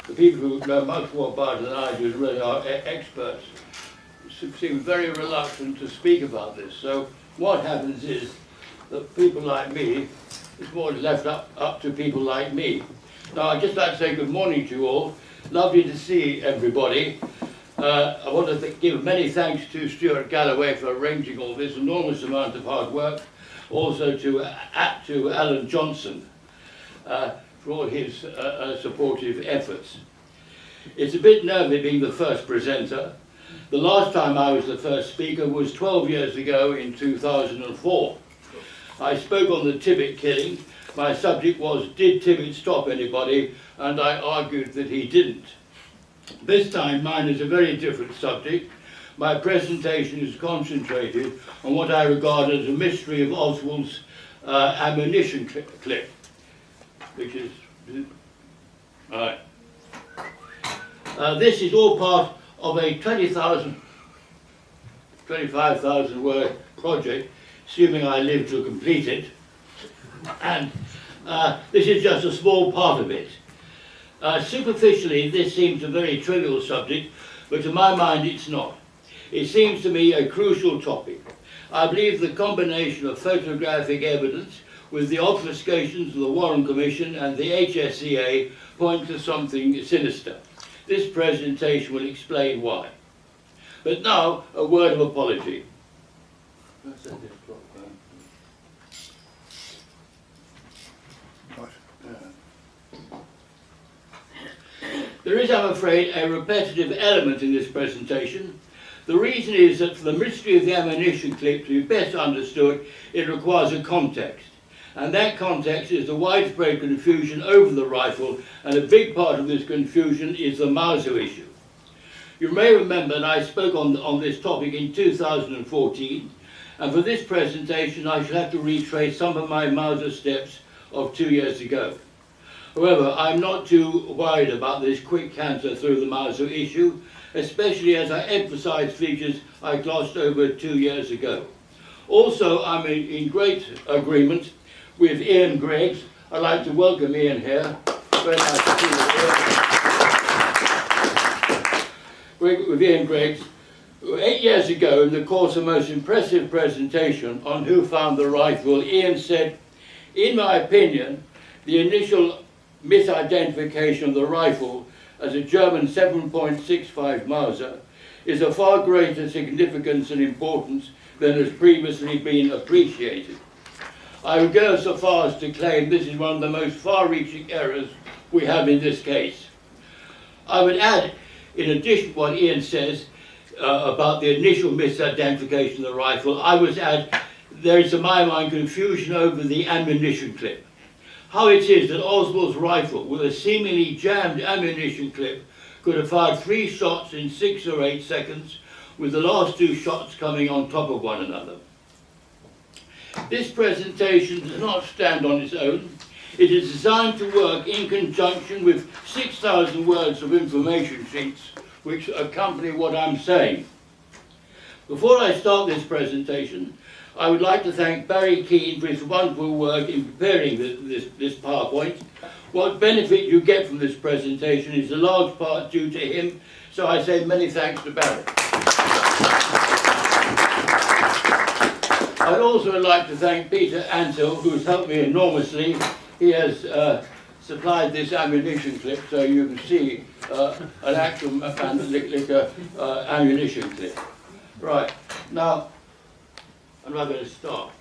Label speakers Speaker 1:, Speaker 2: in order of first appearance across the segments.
Speaker 1: the people who know much more about it than I do, really are experts, seem very reluctant to speak about this. So what happens is that people like me, it's more left up to people like me. Now I'd just like to say good morning to you all. Lovely to see everybody. I want to give many thanks to Stuart Galloway for arranging all this enormous amount of hard work. Also to Alan Johnson for all his supportive efforts. It's a bit nervy being the first presenter. The last time I was the first speaker was 12 years ago in 2004. I spoke on the Tibbet killing. My subject was, did Tibbet stop anybody? And I argued that he didn't. This time mine is a very different subject. My presentation is concentrated on what I regard as a mystery of Oswald's ammunition clip, which is, all right. This is all part of a 25,000 word project, assuming I live to complete it. And this is just a small part of it. Superficially, this seems a very trivial subject, but to my mind it's not. It seems to me a crucial topic. I believe the combination of photographic evidence with the obfuscations of the Warren Commission and the HSCA point to something sinister. This presentation will explain why. But now, a word of apology. There is, I'm afraid, a repetitive element in this presentation. The reason is that for the mystery of the ammunition clip to be best understood, it requires a context. And that context is the widespread confusion over the rifle, and a big part of this confusion is the Mauser issue. You may remember that I spoke on this topic in 2014, and for this presentation I shall have to retrace some of my Mauser steps of 2 years ago. However, I'm not too worried about this quick canter through the Mauser issue, especially as I emphasise features I glossed over 2 years ago. Also, I'm in great agreement with Ian Greggs. I'd like to welcome Ian here. Very nice to see you, Ian. With Ian Greggs. 8 years ago, in the course of a most impressive presentation on who found the rifle, Ian said, in my opinion, the initial misidentification of the rifle as a German 7.65 Mauser is of far greater significance and importance than has previously been appreciated. I would go so far as to claim this is one of the most far-reaching errors we have in this case. I would add, in addition to what Ian says about the initial misidentification of the rifle, I would add there is, to my mind, confusion over the ammunition clip. How it is that Oswald's rifle, with a seemingly jammed ammunition clip, could have fired 3 shots in 6 or 8 seconds, with the last 2 shots coming on top of one another. This presentation does not stand on its own. It is designed to work in conjunction with 6,000 words of information sheets which accompany what I'm saying. Before I start this presentation, I would like to thank Barry Keane for his wonderful work in preparing this PowerPoint. What benefit you get from this presentation is a large part due to him, so I say many thanks to Barry. I'd also like to thank Peter Ansell, who's helped me enormously. He has supplied this ammunition clip, so you can see an actual ammunition clip. Right, now, I'm not going to start.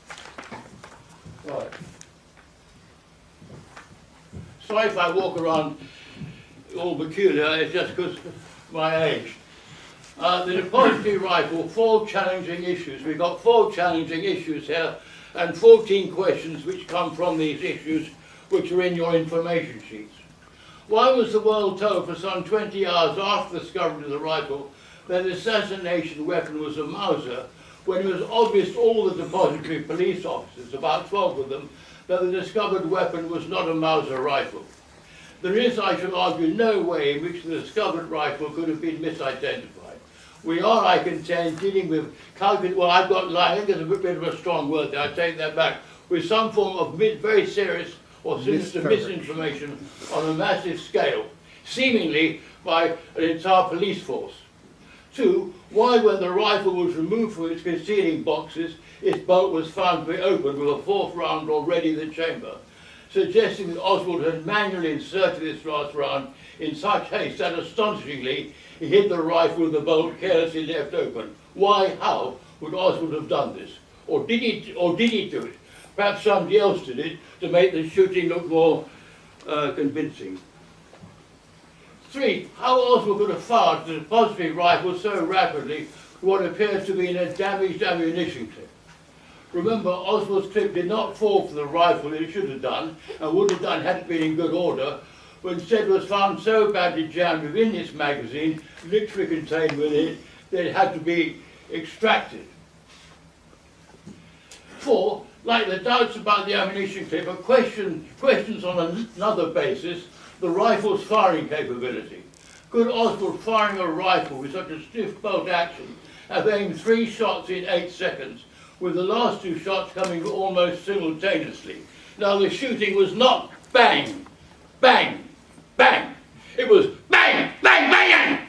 Speaker 1: Right. Sorry if I walk around all peculiar, it's just because of my age. The depository rifle, 4 challenging issues. We've got 4 challenging issues here, and 14 questions which come from these issues, which are in your information sheets. Why was the world told for some 20 hours after the discovery of the rifle that the assassination weapon was a Mauser, when it was obvious to all the depository police officers, about 12 of them, that the discovered weapon was not a Mauser rifle? There is, I shall argue, no way in which the discovered rifle could have been misidentified. We are, I contend, dealing with well, I think it's a bit of a strong word there, I take that back, with some form of very serious or sinister misinformation on a massive scale. seemingly by an entire police force. 2, why when the rifle was removed from its concealing boxes, its bolt was found to be open with a 4th round already in the chamber, suggesting that Oswald had manually inserted this last round in such haste that astonishingly he hid the rifle with the bolt carelessly left open. Why, how would Oswald have done this? Or did he do it? Perhaps somebody else did it to make the shooting look more convincing. 3, how Oswald could have fired the depository rifle so rapidly with what appears to be in a damaged ammunition clip. Remember, Oswald's clip did not fall from the rifle as it should have done, and would have done had it been in good order, but instead was found so badly jammed within this magazine, literally contained within it, that it had to be extracted. 4, like the doubts about the ammunition clip, are questions on another basis, the rifle's firing capability. Could Oswald, firing a rifle with such a stiff bolt action, have aimed 3 shots in 8 seconds, with the last 2 shots coming almost simultaneously? Now the shooting was not bang, bang, bang. It was bang, bang, bang,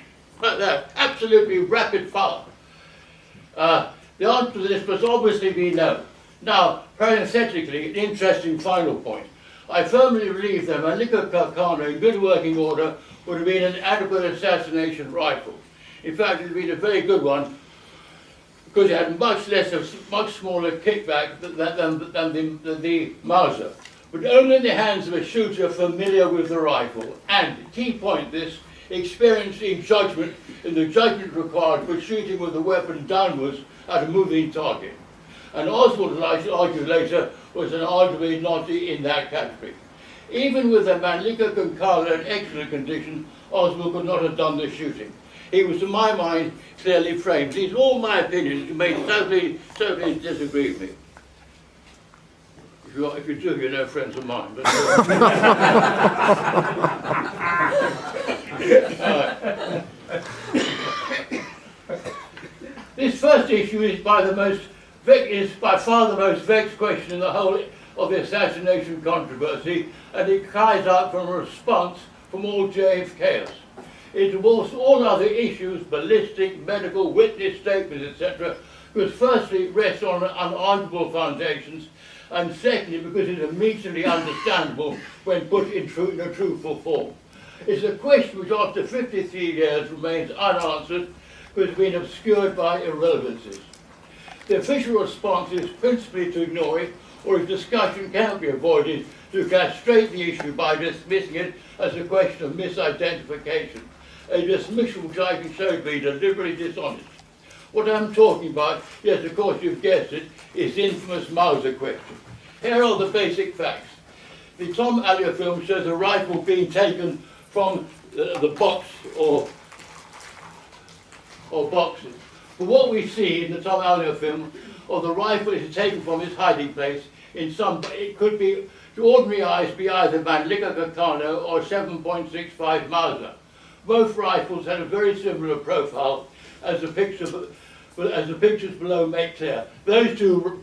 Speaker 1: like that, absolutely rapid fire. The answer to this must obviously be no. Now, parenthetically, an interesting final point. I firmly believe that Mannlicher Carcano, in good working order, would have been an adequate assassination rifle. In fact, it would have been a very good one, because it had much smaller kickback than the Mauser, but only in the hands of a shooter familiar with the rifle, and, key point this, experienced in judgment, in the judgment required for shooting with the weapon downwards at a moving target. And Oswald, as I shall argue later, was an arguably not in that category. Even with the Mannlicher Carcano in excellent condition, Oswald could not have done the shooting. He was, to my mind, clearly framed. These are all my opinions. You may totally disagree with me. If you do, you're no friends of mine. But, this first issue is by far the most vexed question in the whole of the assassination controversy, and it cries out for a response from all JFKers. It divorced all other issues, ballistic, medical, witness statements, etc., because firstly it rests on unarguable foundations, and secondly because it's immediately understandable when put in a truthful form. It's a question which after 53 years remains unanswered, because it's been obscured by irrelevancies. The official response is principally to ignore it, or if discussion cannot be avoided, to castrate the issue by dismissing it as a question of misidentification, a dismissal which I can show to be deliberately dishonest. What I'm talking about, yes, of course you've guessed it, is the infamous Mauser question. Here are the basic facts. The Tom Allier film shows a rifle being taken from the box or boxes. But what we see in the Tom Allier film, or the rifle is taken from its hiding place, it could be, to ordinary eyes, be either Mannlicher Carcano or 7.65 Mauser. Both rifles had a very similar profile, as the pictures below make clear. Those two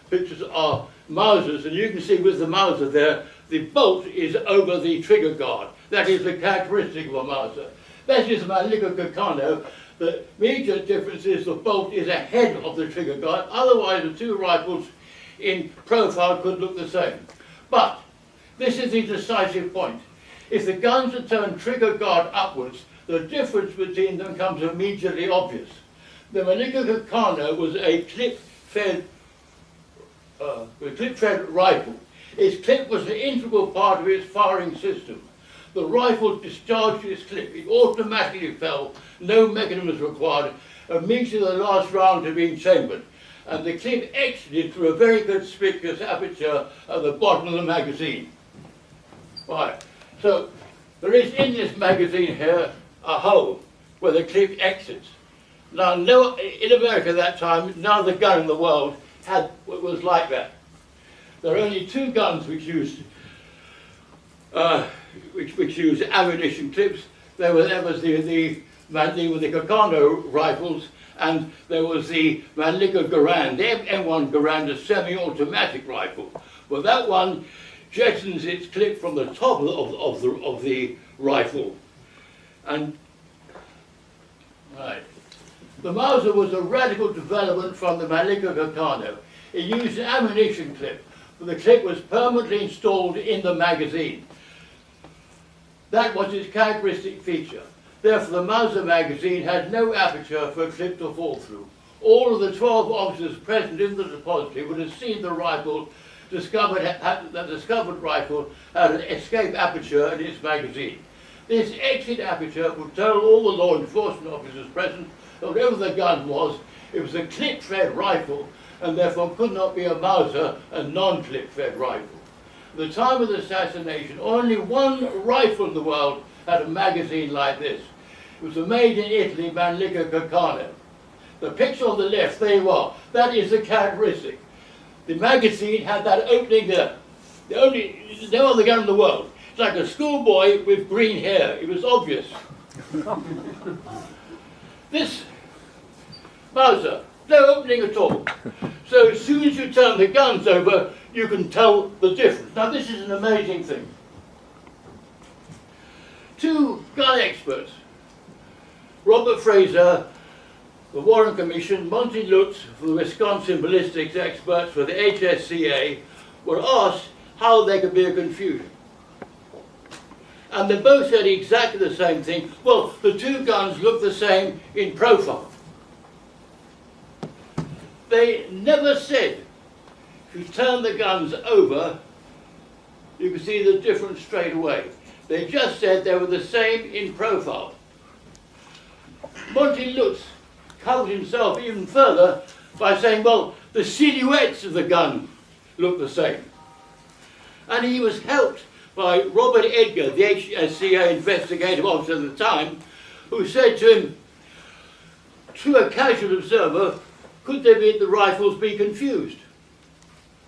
Speaker 1: pictures are Mausers, and you can see with the Mauser there, the bolt is over the trigger guard. That is the characteristic of a Mauser. That is Mannlicher Carcano. The major difference is the bolt is ahead of the trigger guard, otherwise the two rifles in profile could look the same. But this is the decisive point. If the guns are turned trigger guard upwards, the difference between them comes immediately obvious. The Mannlicher Carcano was a clip-fed rifle. Its clip was an integral part of its firing system. The rifle discharged its clip. It automatically fell. No mechanism was required. Immediately the last round had been chambered. And the clip exited through a very conspicuous aperture at the bottom of the magazine. Right. So there is in this magazine here a hole where the clip exits. Now, in America at that time, no other gun in the world was like that. There are only 2 guns which used ammunition clips. There was the Carcano rifles, and there was the Mannlicher Garand, the M1 Garand, a semi-automatic rifle. Well, that one jettisons its clip from the top of the rifle. And right. The Mauser was a radical development from the Mannlicher Carcano. It used an ammunition clip, but the clip was permanently installed in the magazine. That was its characteristic feature. Therefore, the Mauser magazine had no aperture for a clip to fall through. All of the 12 officers present in the depository would have seen the rifle the discovered rifle had an escape aperture in its magazine. This exit aperture would tell all the law enforcement officers present that whatever the gun was, it was a clip-fed rifle and therefore could not be a Mauser, a non-clip-fed rifle. At the time of the assassination, only one rifle in the world had a magazine like this. It was a made in Italy Mannlicher Carcano. The picture on the left, there you are. That is the characteristic. The magazine had that opening there. No other gun in the world. It's like a schoolboy with green hair. It was obvious. This Mauser, no opening at all. So as soon as you turn the guns over, you can tell the difference. Now this is an amazing thing. Two gun experts, Robert Fraser, the Warren Commission, Monty Lutz, for the Wisconsin ballistics experts for the HSCA, were asked how there could be a confusion. And they both said exactly the same thing. Well, the two guns look the same in profile. They never said, if you turn the guns over, you can see the difference straight away. They just said they were the same in profile. Monty Lutz covered himself even further by saying, well, the silhouettes of the gun look the same. And he was helped by Robert Edgar, the HSCA investigative officer at the time, who said to him, to a casual observer, could the rifles be confused?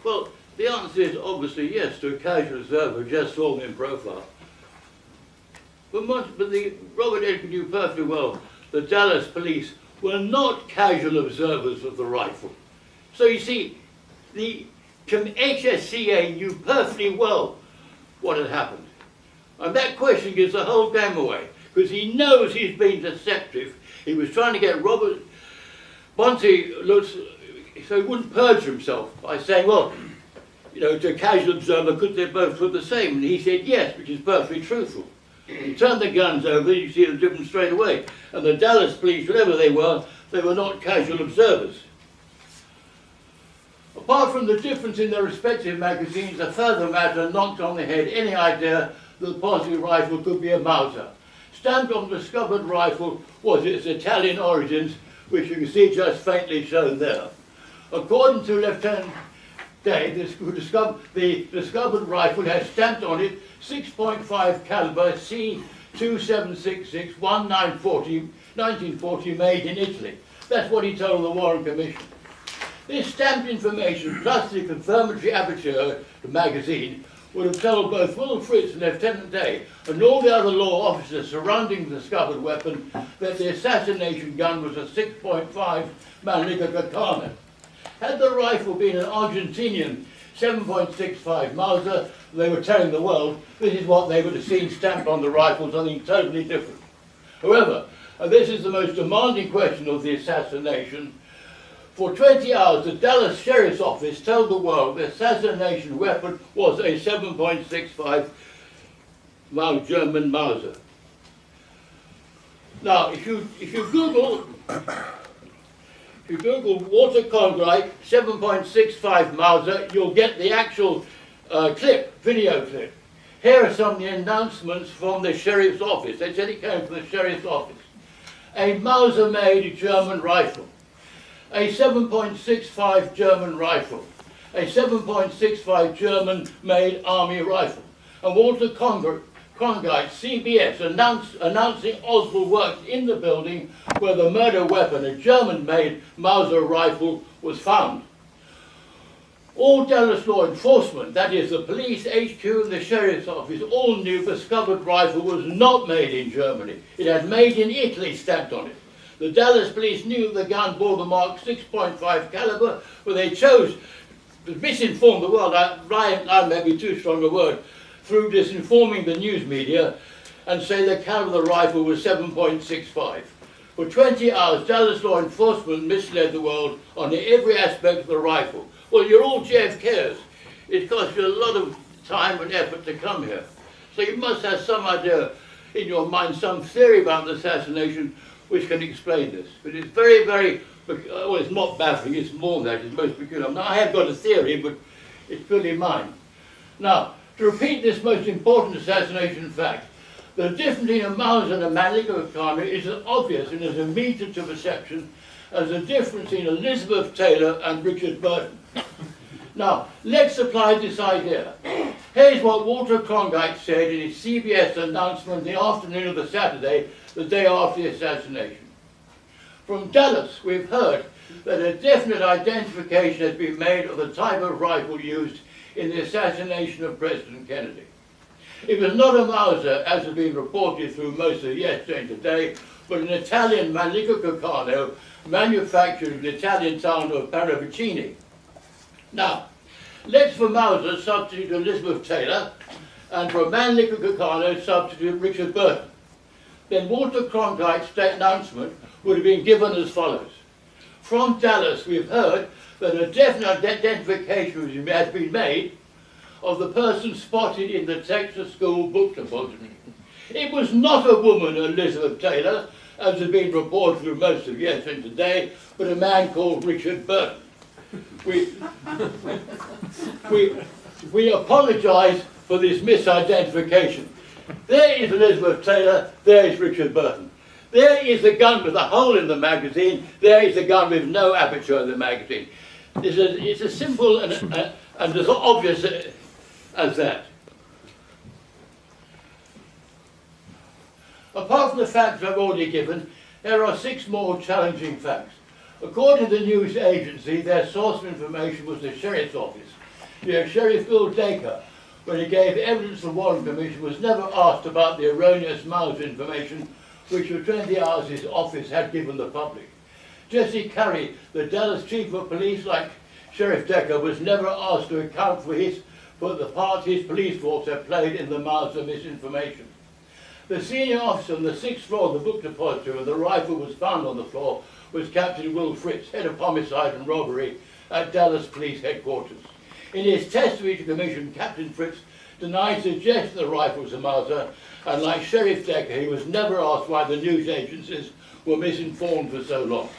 Speaker 1: Well, the answer is obviously yes, to a casual observer who just saw them in profile. But Robert Edgar knew perfectly well the Dallas police were not casual observers of the rifle. So you see, the HSCA knew perfectly well what had happened. And that question gives the whole game away, because he knows he's been deceptive. He was trying to get Monty Lutz, so he wouldn't perjure himself by saying, well, you know, to a casual observer, could they both look the same? And he said yes, which is perfectly truthful. You turn the guns over, you see the difference straight away. And the Dallas police, whatever they were not casual observers. Apart from the difference in their respective magazines, a further matter knocked on the head any idea that the positive rifle could be a Mauser. Stamped on the discovered rifle was its Italian origins, which you can see just faintly shown there. According to Lieutenant Day, the discovered rifle has stamped on it 6.5 caliber C2766 1940 made in Italy. That's what he told the Warren Commission. This stamped information, plus the confirmatory aperture, the magazine, would have told both Will Fritz and Lieutenant Day and all the other law officers surrounding the discovered weapon that the assassination gun was a 6.5 Mannlicher Carcano. Had the rifle been an Argentinian 7.65 Mauser, they were telling the world this is what they would have seen stamped on the rifle, something totally different. However, and this is the most demanding question of the assassination, for 20 hours the Dallas Sheriff's Office told the world the assassination weapon was a 7.65 German Mauser. Now, if you Google Walter Conwright 7.65 Mauser, you'll get the actual video clip. Here are some of the announcements from the Sheriff's Office. They said it came from the Sheriff's Office. A Mauser-made German rifle. A 7.65 German rifle. A 7.65 German-made Army rifle. And Walter Conwright, CBS, announcing Oswald worked in the building where the murder weapon, a German-made Mauser rifle, was found. All Dallas law enforcement, that is the police, HQ and the Sheriff's Office, all knew the discovered rifle was not made in Germany. It had made in Italy stamped on it. The Dallas police knew the gun bore the mark 6.5 caliber, but they chose misinformed the world, I may be too strong a word, through disinforming the news media and say the caliber of the rifle was 7.65. For 20 hours, Dallas law enforcement misled the world on every aspect of the rifle. Well, you're all JFKers. It cost you a lot of time and effort to come here. So you must have some idea in your mind, some theory about the assassination which can explain this. But it's very, very, well, it's not baffling, it's more than that, it's most peculiar. Now, I have got a theory, but it's purely mine. Now, to repeat this most important assassination fact, the difference between a Mauser and a Mannlicher Carnot is as obvious and as immediate to perception as the difference in Elizabeth Taylor and Richard Burton. Now, let's apply this idea. Here's what Walter Cronkite said in his CBS announcement the afternoon of the Saturday, the day after the assassination. From Dallas, we've heard that a definite identification has been made of the type of rifle used in the assassination of President Kennedy. It was not a Mauser, as has been reported through most of yesterday and today, but an Italian Mannlicher Carnot manufactured in the Italian town of Paravicini. Now, let's for Mauser substitute Elizabeth Taylor, and for Mannlicher Carnot substitute Richard Burton. Then Walter Cronkite's announcement would have been given as follows. From Dallas, we've heard that a definite identification has been made of the person spotted in the Texas School book depository. It was not a woman, Elizabeth Taylor, as has been reported through most of yesterday and today, but a man called Richard Burton. We apologise for this misidentification. There is Elizabeth Taylor, there is Richard Burton. There is the gun with a hole in the magazine, there is the gun with no aperture in the magazine. It's as simple and as obvious as that. Apart from the facts I've already given, there are 6 more challenging facts. According to the news agency, their source of information was the Sheriff's Office. Yet Sheriff Bill Dacre, when he gave evidence to the Warren Commission, was never asked about the erroneous Mauser information which for 20 hours his office had given the public. Jesse Curry, the Dallas Chief of Police, like Sheriff Dacre, was never asked to account for the part his police force had played in the Mauser misinformation. The senior officer on the 6th floor of the book depository where the rifle was found on the floor was Captain Will Fritz, head of homicide and robbery at Dallas Police Headquarters. In his testimony to Commission, Captain Fritz denied suggestion the rifle was a Mauser, and like Sheriff Dacre, he was never asked why the news agencies were misinformed for so long.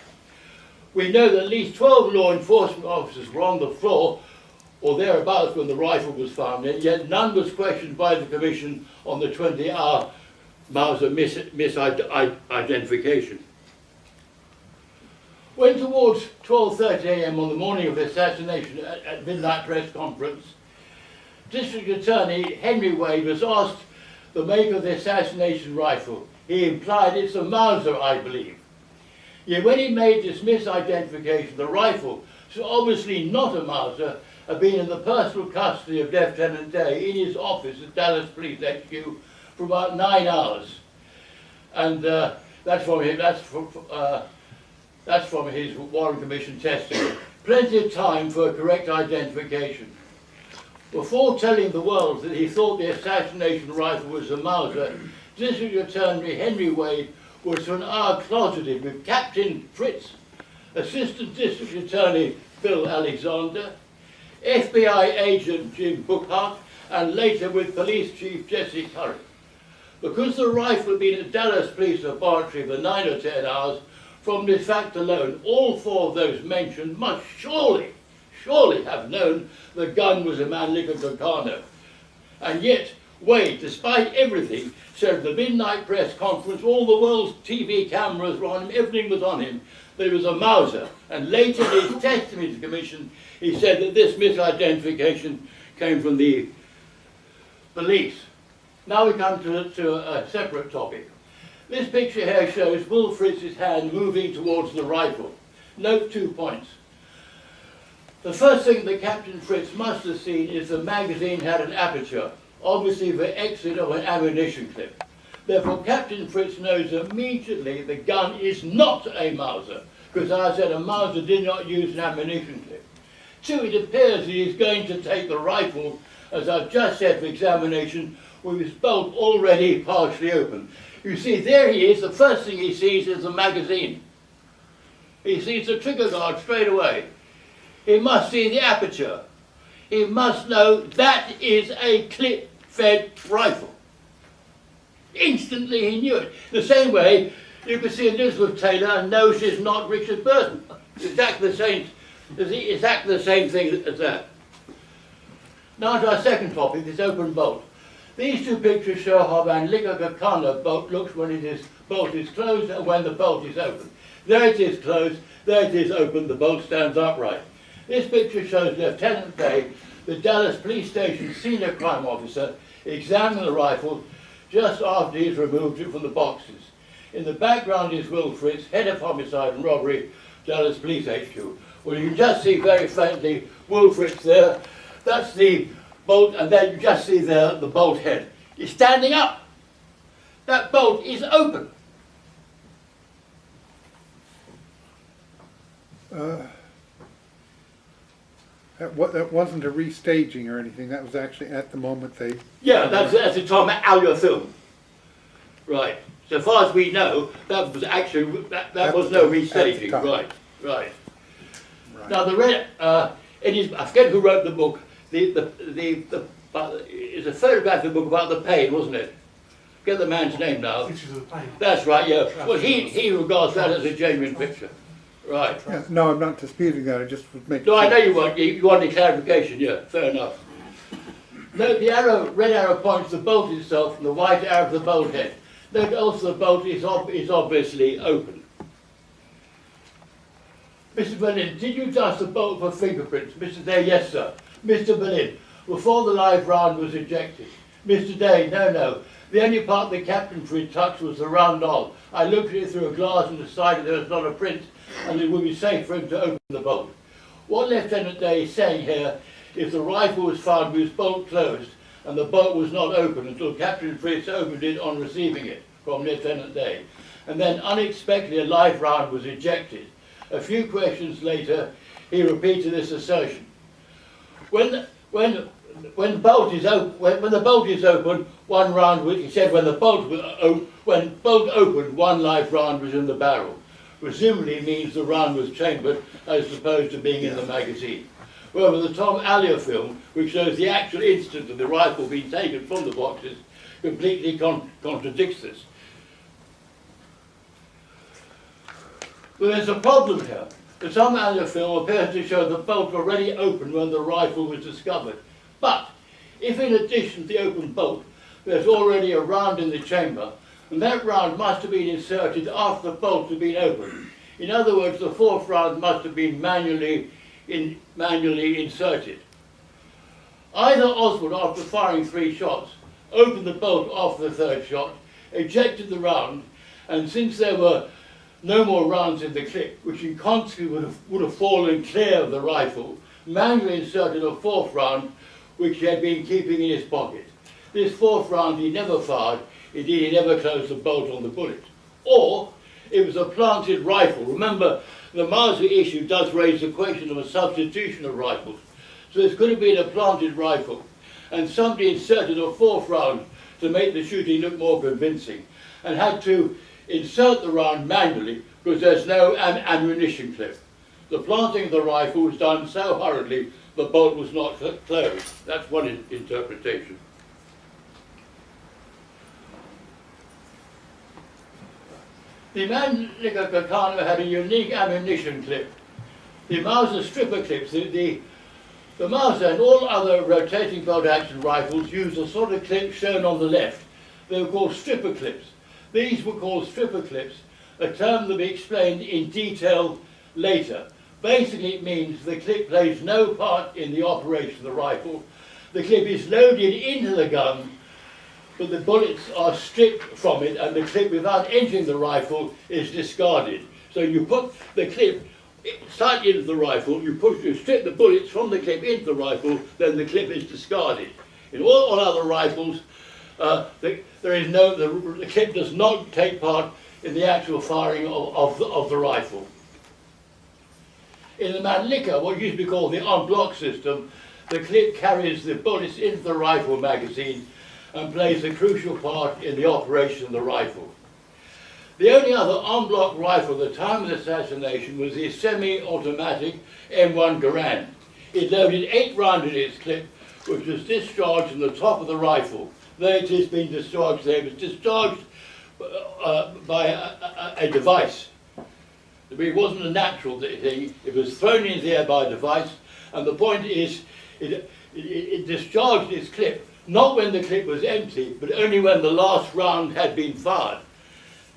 Speaker 1: We know that at least 12 law enforcement officers were on the floor or thereabouts when the rifle was found, and yet none was questioned by the Commission on the 20-hour Mauser misidentification. When towards 12:30 a.m. on the morning of the assassination at midnight press conference, District Attorney Henry Wade was asked the make of the assassination rifle. He implied it's a Mauser, I believe. Yet when he made this misidentification, the rifle, so obviously not a Mauser, had been in the personal custody of Lieutenant Day in his office at Dallas Police HQ for about 9 hours. And that's from his Warren Commission testimony. Plenty of time for a correct identification. Before telling the world that he thought the assassination rifle was a Mauser, District Attorney Henry Wade was for an hour closeted with Captain Fritz, Assistant District Attorney Phil Alexander, FBI Agent Jim Bookhart, and later with Police Chief Jesse Curry. Because the rifle had been at Dallas Police Laboratory for 9 or 10 hours, from this fact alone, all 4 of those mentioned must surely have known the gun was a Mannlicher Carnot. And yet, Wade, despite everything, said at the midnight press conference, all the world's TV cameras were on him, everything was on him, that it was a Mauser. And later in his testimony to the Commission, he said that this misidentification came from the police. Now we come to a separate topic. This picture here shows Will Fritz's hand moving towards the rifle. Note 2 points. The first thing that Captain Fritz must have seen is the magazine had an aperture, obviously the exit of an ammunition clip. Therefore, Captain Fritz knows immediately the gun is not a Mauser, because as I said, a Mauser did not use an ammunition clip. Two, it appears that he's going to take the rifle, as I've just said, for examination, with his bolt already partially open. You see, there he is. The first thing he sees is the magazine. He sees the trigger guard straight away. He must see the aperture. He must know that is a clip-fed rifle. Instantly he knew it. The same way you could see Elizabeth Taylor and know she's not Richard Burton. It's exactly the same thing as that. Now to our second topic, this open bolt. These two pictures show how Van Licker bolt looks when bolt is closed and when the bolt is open. There it is closed, there it is open, the bolt stands upright. This picture shows Lieutenant Day, the Dallas Police Station senior crime officer, examining the rifle just after he's removed it from the boxes. In the background is Will Fritz, head of homicide and robbery, Dallas Police HQ. Well, you can just see very faintly Will Fritz there. That's the bolt, and then you just see there the bolt head. It's standing up. That bolt is open.
Speaker 2: That wasn't a restaging or anything. That was actually at the moment they...
Speaker 1: Yeah, that's a Tom Allier film. Right. So far as we know, that was actually, that was no restaging. Right, right. Now the red, I forget who wrote the book. It's a photographic book about the pain, wasn't it? Get the man's name now.
Speaker 3: Pictures of the pain.
Speaker 1: That's right, yeah. Well, he regards that as a genuine picture. Right.
Speaker 2: Yeah, no, I'm not disputing that. I just would make...
Speaker 1: No, I know you want. You wanted clarification, yeah, fair enough. Note the red arrow points to the bolt itself and the white arrow to the bolt head. Note also the bolt is obviously open. Mr. Berlin, did you dust the bolt for fingerprints? Mr. Day, yes, sir. Mr. Berlin, before the live round was ejected. Mr. Day, no. The only part the captain touched was the round knob. I looked at it through a glass and decided there was not a print and it would be safe for him to open the bolt. What Lieutenant Day is saying here is the rifle was found with its bolt closed and the bolt was not open until Captain Fritz opened it on receiving it from Lieutenant Day. And then unexpectedly a live round was ejected. A few questions later, he repeated this assertion. When the bolt is open, one round, he said when bolt opened, one live round was in the barrel. Presumably means the round was chambered as opposed to being in the magazine. However, the Tom Allier film, which shows the actual instant of the rifle being taken from the boxes, completely contradicts this. But there's a problem here. The Tom Allier film appears to show the bolt already open when the rifle was discovered. But if in addition to the open bolt, there's already a round in the chamber, and that round must have been inserted after the bolt had been opened. In other words, the fourth round must have been manually inserted. Either Oswald, after firing 3 shots, opened the bolt after the 3rd shot, ejected the round, and since there were no more rounds in the clip, which in consequence would have fallen clear of the rifle, manually inserted a 4th round, which he had been keeping in his pocket. This 4th round he never fired, indeed he never closed the bolt on the bullet. Or it was a planted rifle. Remember, the Mauser issue does raise the question of a substitution of rifles. So this could have been a planted rifle, and somebody inserted a 4th round to make the shooting look more convincing, and had to insert the round manually because there's no ammunition clip. The planting of the rifle was done so hurriedly the bolt was not closed. That's one interpretation. The Mannlicher Carcano had a unique ammunition clip. The Mauser stripper clips, the Mauser and all other rotating bolt action rifles use a sort of clip shown on the left. They were called stripper clips. These were called stripper clips, a term that will be explained in detail later. Basically it means the clip plays no part in the operation of the rifle. The clip is loaded into the gun, but the bullets are stripped from it and the clip without entering the rifle is discarded. So you put the clip slightly into the rifle, you strip the bullets from the clip into the rifle, then the clip is discarded. In all other rifles, the clip does not take part in the actual firing of the rifle. In the Mannlicher, what used to be called the en-bloc system, the clip carries the bullets into the rifle magazine and plays a crucial part in the operation of the rifle. The only other en-bloc rifle at the time of the assassination was the semi-automatic M1 Garand. It loaded 8 rounds in its clip, which was discharged from the top of the rifle. There it has been discharged there. It was discharged by a device. It wasn't a natural thing. It was thrown into the air by a device, and the point is it discharged its clip, not when the clip was empty, but only when the last round had been fired.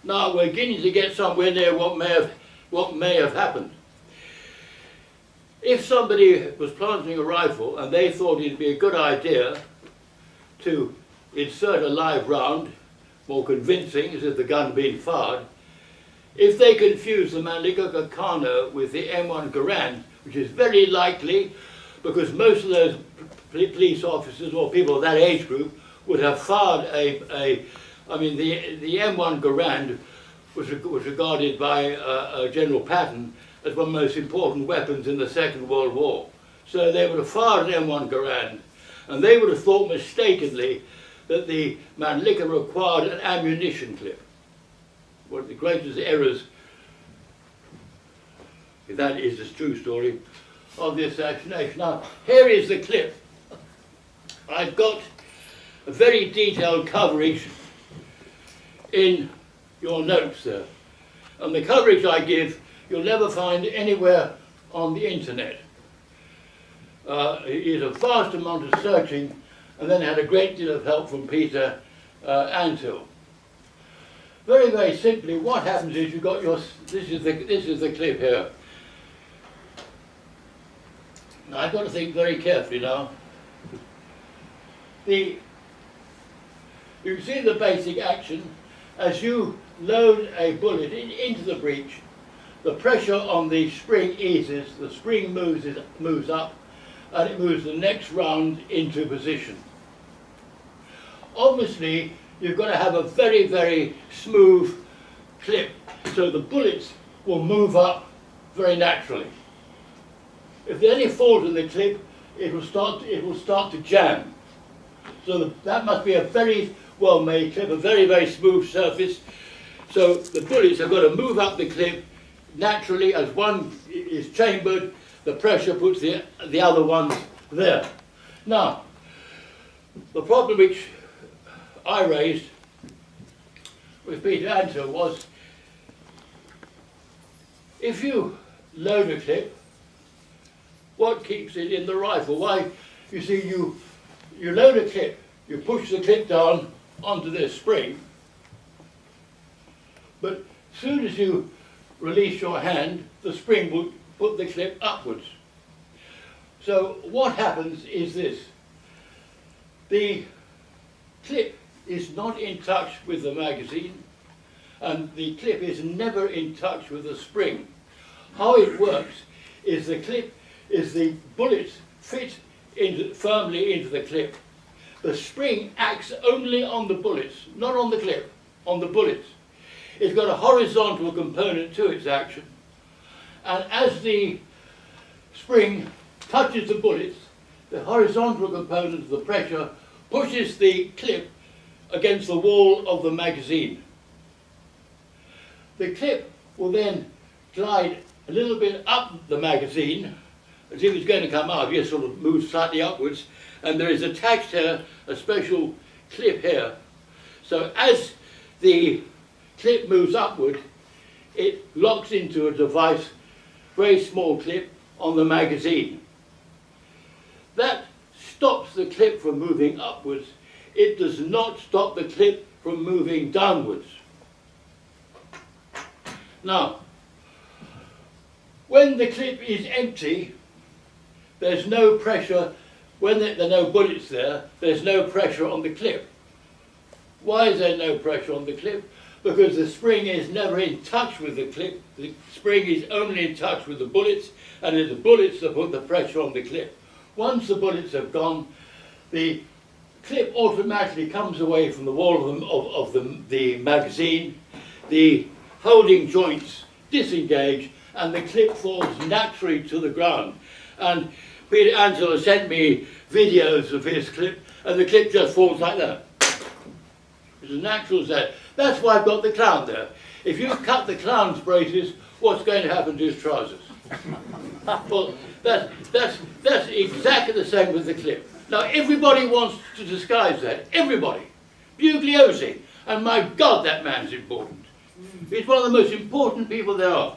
Speaker 1: Now we're beginning to get somewhere near what may have happened. If somebody was planting a rifle and they thought it'd be a good idea to insert a live round, more convincing as if the gun had been fired, if they confuse the Mannlicher Carcano with the M1 Garand, which is very likely because most of those police officers or people of that age group would have fired the M1 Garand was regarded by General Patton as one of the most important weapons in the Second World War. So they would have fired an M1 Garand, and they would have thought mistakenly that the Mannlicher required an ammunition clip. One of the greatest errors, if that is the true story, of the assassination. Now, here is the clip. I've got a very detailed coverage in your notes there. And the coverage I give, you'll never find anywhere on the internet. It is a vast amount of searching, and then had a great deal of help from Peter Antil. Very, very simply, what happens is you've got your, this is the clip here. Now, I've got to think very carefully now. You can see the basic action. As you load a bullet into the breech, the pressure on the spring eases, the spring moves up, and it moves the next round into position. Obviously, you've got to have a very, very smooth clip, so the bullets will move up very naturally. If there's any fault in the clip, it will start to jam. So that must be a very well-made clip, a very, very smooth surface. So the bullets have got to move up the clip naturally. As one is chambered, the pressure puts the other ones there. Now, the problem which I raised with Peter Antil was, if you load a clip, what keeps it in the rifle? Why, you see, you load a clip, you push the clip down onto this spring, but as soon as you release your hand, the spring will put the clip upwards. So what happens is this: the clip is not in touch with the magazine, and the clip is never in touch with the spring. How it works is the bullets fit firmly into the clip. The spring acts only on the bullets, not on the clip, on the bullets. It's got a horizontal component to its action, and as the spring touches the bullets, the horizontal component of the pressure pushes the clip against the wall of the magazine. The clip will then glide a little bit up the magazine, as if it's going to come out. It just sort of moves slightly upwards, and there is attached here a special clip here. So as the clip moves upward, it locks into a device, very small clip, on the magazine. That stops the clip from moving upwards. It does not stop the clip from moving downwards. Now, when the clip is empty, there's no pressure. When there are no bullets there, there's no pressure on the clip. Why is there no pressure on the clip? Because the spring is never in touch with the clip. The spring is only in touch with the bullets, and it's the bullets that put the pressure on the clip. Once the bullets have gone, the clip automatically comes away from the wall of the magazine. The holding joints disengage, and the clip falls naturally to the ground. And Peter Angela sent me videos of his clip, and the clip just falls like that. It's as natural as that. That's why I've got the clown there. If you cut the clown's braces, what's going to happen to his trousers? Well, that's exactly the same with the clip. Now, everybody wants to disguise that. Everybody. Bugliosi. And my God, that man's important. He's one of the most important people there are.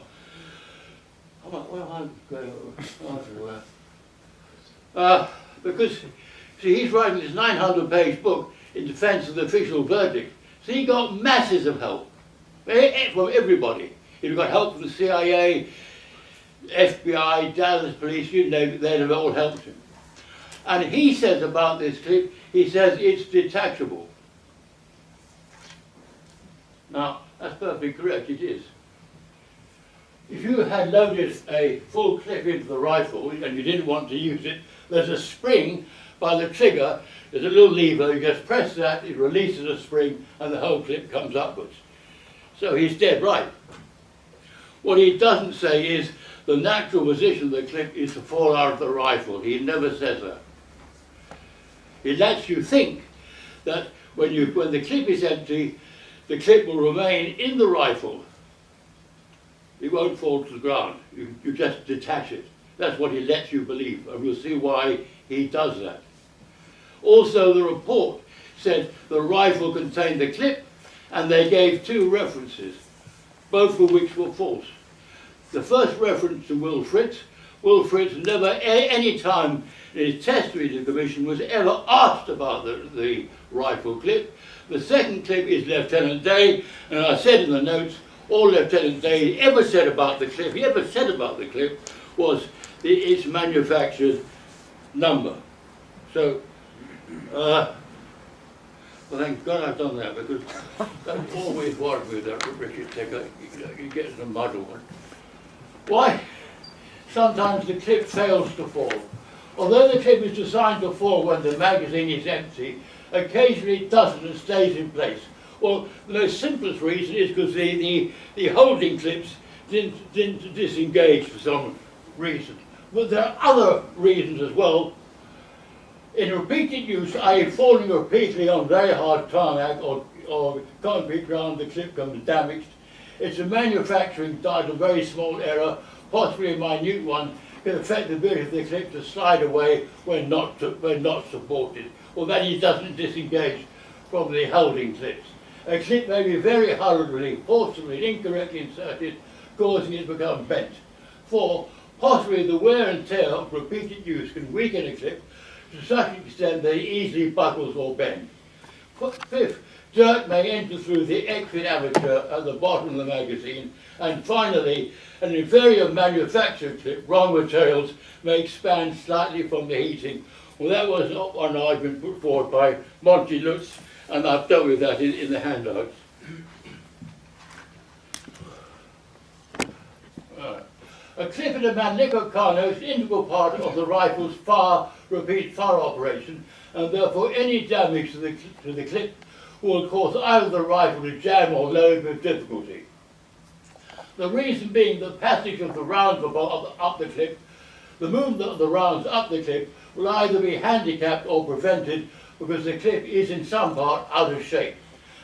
Speaker 1: Because, see, he's writing this 900-page book in defense of the official verdict. So he got masses of help from everybody. He got help from the CIA, FBI, Dallas police, you name it, they'd have all helped him. And he says about this clip, he says it's detachable. Now, that's perfectly correct, it is. If you had loaded a full clip into the rifle and you didn't want to use it, there's a spring by the trigger, there's a little lever, you just press that, it releases a spring and the whole clip comes upwards. So he's dead right. What he doesn't say is the natural position of the clip is to fall out of the rifle. He never says that. He lets you think that when the clip is empty, the clip will remain in the rifle. It won't fall to the ground. You just detach it. That's what he lets you believe, and we'll see why he does that. Also, the report said the rifle contained the clip, and they gave two references, both of which were false. The first reference to Will Fritz never, any time in his testimony to the Commission, was ever asked about the rifle clip. The second clip is Lieutenant Day, and I said in the notes, all Lieutenant Day ever said about the clip, was its manufactured number. So, well, thank God I've done that, because that's always worried me, that Richard Ticker, you get in a muddle. Why? Sometimes the clip fails to fall. Although the clip is designed to fall when the magazine is empty, occasionally it doesn't and stays in place. Well, the most simplest reason is because the holding clips didn't disengage for some reason. But there are other reasons as well. In repeated use, i.e. falling repeatedly on very hard tarmac or concrete ground, the clip becomes damaged. It's a manufacturing died a very small error, possibly a minute one, can affect the ability of the clip to slide away when not supported, or that it doesn't disengage from the holding clips. A clip may be very hurriedly, forcibly, incorrectly inserted, causing it to become bent. 4. Possibly the wear and tear of repeated use can weaken a clip to such an extent that it easily buckles or bends. 5th, dirt may enter through the exit aperture at the bottom of the magazine. And finally, an inferior manufactured clip, wrong materials, may expand slightly from the heating. Well, that was an argument put forward by Monty Lutz, and I've dealt with that in the handouts. A clip in a Manicco Carno is an integral part of the rifle's repeat fire operation, and therefore any damage to the clip will cause either the rifle to jam or load with difficulty. The reason being the passage of the rounds up the clip, the movement of the rounds up the clip will either be handicapped or prevented because the clip is in some part out of shape.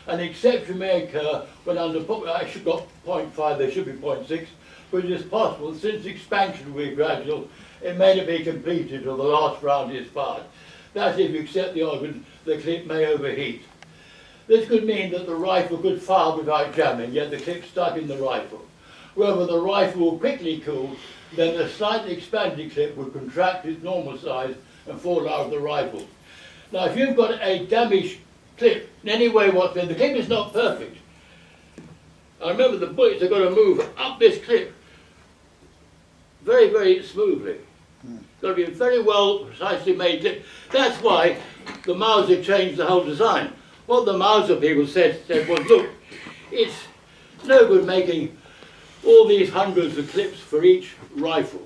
Speaker 1: An exception may occur when I should got 0.5, there should be 0.6, but it is possible, since expansion will be gradual, it may not be completed till the last round is fired. That if you accept the argument, the clip may overheat. This could mean that the rifle could fire without jamming, yet the clip stuck in the rifle. Whether the rifle will quickly cool, then the slightly expanded clip would contract its normal size and fall out of the rifle. Now, if you've got a damaged clip in any way whatsoever, the clip is not perfect. I remember the bullets are going to move up this clip very, very smoothly. It's got to be a very well, precisely made clip. That's why the Mauser changed the whole design. What the Mauser people said was, look, it's no good making all these hundreds of clips for each rifle.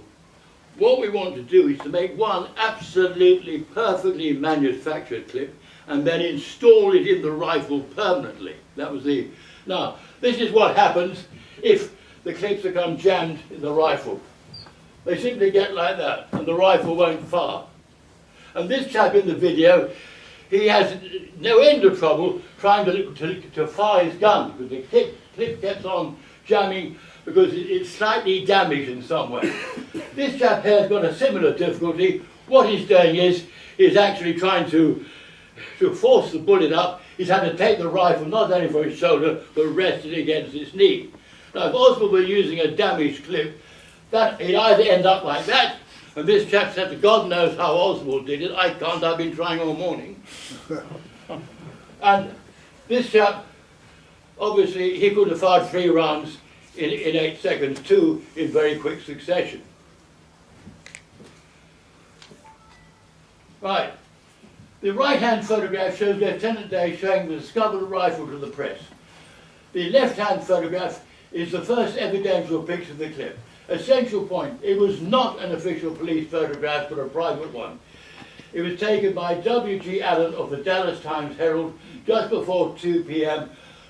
Speaker 1: What we want to do is to make one absolutely perfectly manufactured clip and then install it in the rifle permanently. That was the... Now, this is what happens if the clips become jammed in the rifle. They simply get like that, and the rifle won't fire. And this chap in the video, he has no end of trouble trying to fire his gun, because the clip kept on jamming because it's slightly damaged in some way. This chap here has got a similar difficulty. What he's doing is, he's actually trying to force the bullet up. He's had to take the rifle not only for his shoulder, but rest it against his knee. Now, if Oswald were using a damaged clip, that he'd either end up like that, and this chap said, God knows how Oswald did it, I can't, I've been trying all morning. And this chap, obviously, he could have fired 3 rounds in 8 seconds, 2 in very quick succession. Right. The right-hand photograph shows Lieutenant Day showing the discovered rifle to the press. The left-hand photograph is the first evidential picture of the clip. Essential point, it was not an official police photograph, but a private one. It was taken by W.G. Allen of the Dallas Times-Herald just before 2 p.m.,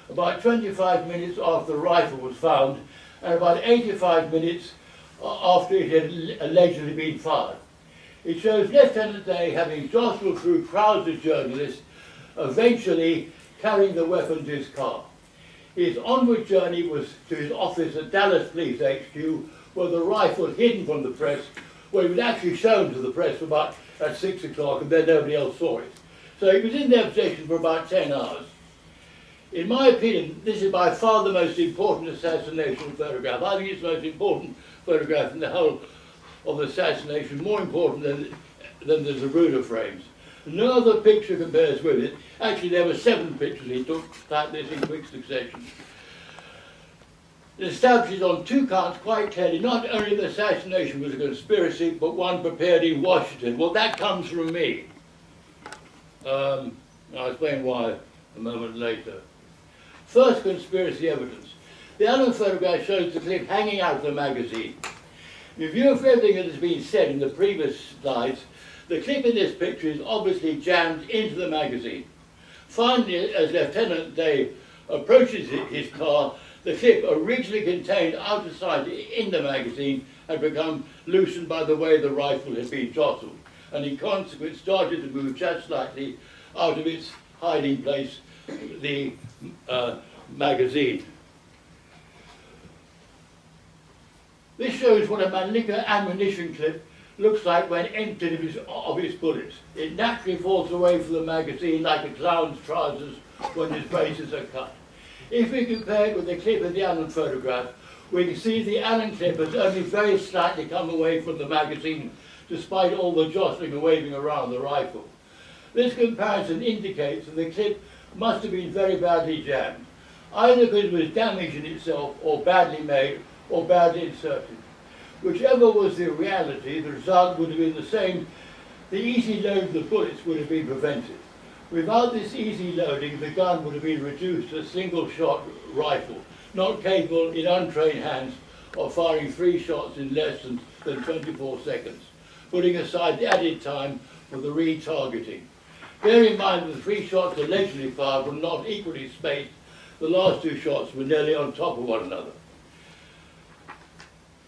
Speaker 1: about 25 minutes after the rifle was found, and about 85 minutes after it had allegedly been fired. It shows Lieutenant Day having jostled through crowds of journalists, eventually carrying the weapon to his car. His onward journey was to his office at Dallas Police HQ, where the rifle, hidden from the press, where it was actually shown to the press about at 6 o'clock, and then nobody else saw it. So it was in their possession for about 10 hours. In my opinion, this is by far the most important assassination photograph. I think it's the most important photograph in the whole of the assassination, more important than the Zapruder frames. No other picture compares with it. Actually, there were 7 pictures he took like this in quick succession. It establishes on 2 counts quite clearly not only the assassination was a conspiracy, but one prepared in Washington. Well, that comes from me. I'll explain why a moment later. First, conspiracy evidence. The Allen photograph shows the clip hanging out of the magazine. In view of everything that has been said in the previous slides, the clip in this picture is obviously jammed into the magazine. Finally, as Lieutenant Day approaches his car, the clip originally contained out of sight in the magazine had become loosened by the way the rifle had been jostled, and in consequence started to move just slightly out of its hiding place, the magazine. This shows what a Mannlicher ammunition clip looks like when emptied of its bullets. It naturally falls away from the magazine like a clown's trousers when his braces are cut. If we compare it with the clip of the Allen photograph, we can see the Allen clip has only very slightly come away from the magazine, despite all the jostling and waving around the rifle. This comparison indicates that the clip must have been very badly jammed, either because it was damaged in itself, or badly made, or badly inserted. Whichever was the reality, the result would have been the same. The easy load of the bullets would have been prevented. Without this easy loading, the gun would have been reduced to a single-shot rifle, not capable in untrained hands of firing 3 shots in less than 24 seconds, putting aside the added time for the retargeting. Bear in mind that the 3 shots allegedly fired were not equally spaced. The last 2 shots were nearly on top of one another.